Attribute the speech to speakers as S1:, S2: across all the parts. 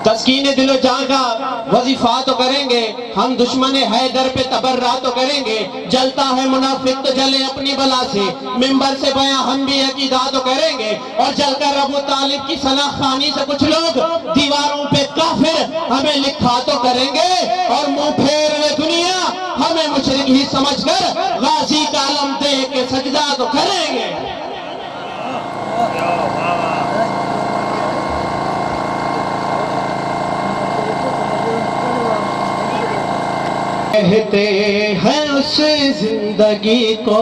S1: تسکین دل و جان کا وظیفہ تو کریں گے، ہم دشمن حیدر پہ تبرہ تو کریں گے، جلتا ہے منافق تو جلے اپنی بلا سے، ممبر سے بیاں ہم بھی عقیدہ تو کریں گے، اور جل کر ابو طالب کی ثنا خوانی سے کچھ لوگ دیواروں پہ کافر ہمیں لکھا تو کریں گے، اور منہ پھیر ہوئے دنیا ہمیں مشرک ہی سمجھ کر غازی کا علم دے کے سجدہ تو کریں گے۔ کہتے ہیں اس زندگی کو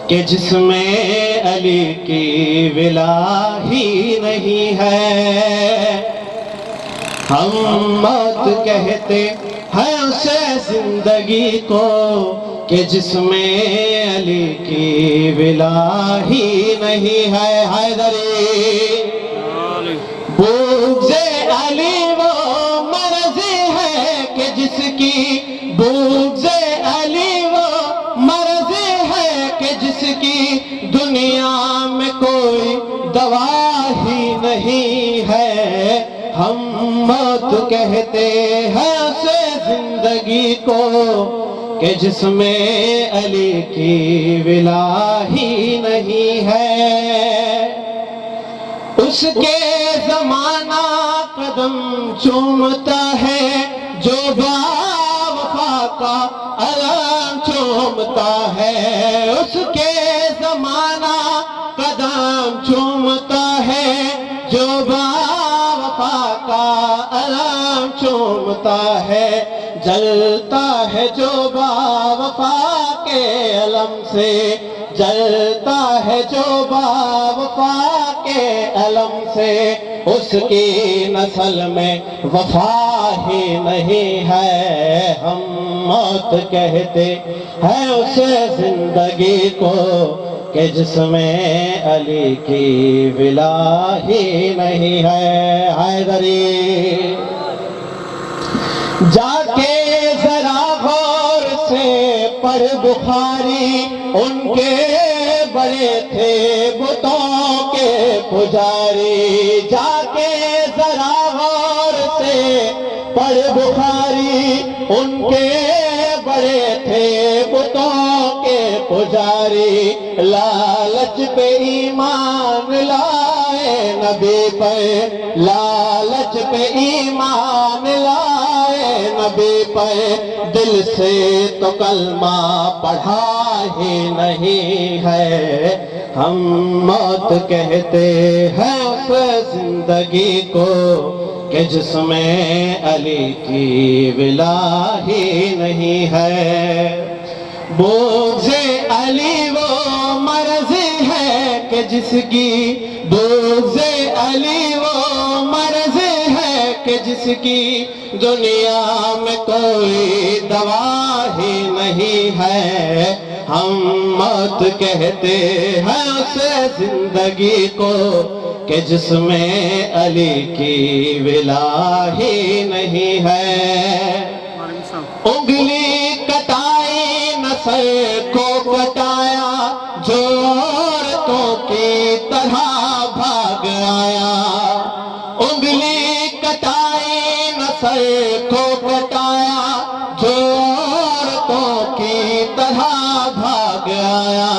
S1: کہ جس میں علی کی ولا ہی نہیں ہے، ہم موت کہتے ہیں اس زندگی کو کہ جس میں علی کی ولا ہی نہیں ہے۔ حیدری بغض علی وہ مرض ہے کہ جس کی، بغض علی وہ مرض ہے کہ جس کی دنیا میں کوئی دوا ہی نہیں ہے، ہم موت کہتے ہیں اسے زندگی کو کہ جس میں علی کی ولا ہی نہیں ہے۔ اس کے زمانہ قدم چومتا ہے جو باوفا کا علم چومتا ہے، اس کے زمانہ قدم چومتا ہے جو باوفا کا علم چومتا ہے، جلتا ہے جو باوفا کے علم سے، جلتا ہے جو باوفا کے علم سے، اس کی نسل میں وفا ہی نہیں ہے، ہم موت کہتے ہیں اس زندگی کو کہ جس میں علی کی ولا ہی نہیں ہے۔ حیدری جا کے ذرا غور سے پڑھ بخاری، ان کے بڑے تھے بتوں کے پجاری، جا کے ذرا غور سے پڑھ بخاری، ان کے بڑے تھے بتوں کے پجاری، لالچ پہ ایمان لائے نبی پہ، لالچ پہ ایمان لائے نبی پہ، دل سے تو کلمہ پڑھا ہی نہیں ہے، ہم موت کہتے ہیں اس زندگی کو کہ جس میں علی کی ولا ہی نہیں ہے۔ بغض علی وہ مرض ہے کہ جس کی، بغض علی وہ مرض ہے کہ جس کی دنیا میں کوئی دوا ہی نہیں ہے، ہم موت کہتے ہیں اس زندگی کو کہ جس میں علی کی ولا ہی نہیں ہے۔ انگلی کٹائی نسل کو کٹایا جو عورتوں کی طرح بھاگ آیا، انگلی کٹائی نسل کو کٹایا جو عورتوں کی طرح بھاگ آیا،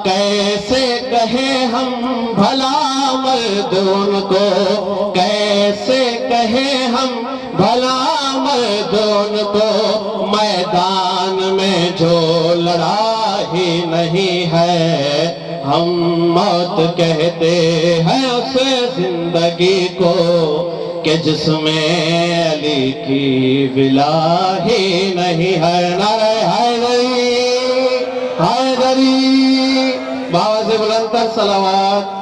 S1: کیسے کہیں ہم بھلا مردون کو، کیسے کہیں ہم بھلا مردون کو، میدان میں جو لڑا ہی نہیں ہے، ہم موت کہتے ہیں اس زندگی کو کہ جس میں علی کی ولا ہی نہیں ہے۔ نعرہ حیدری، حیدری، باز بلند تر صلوات۔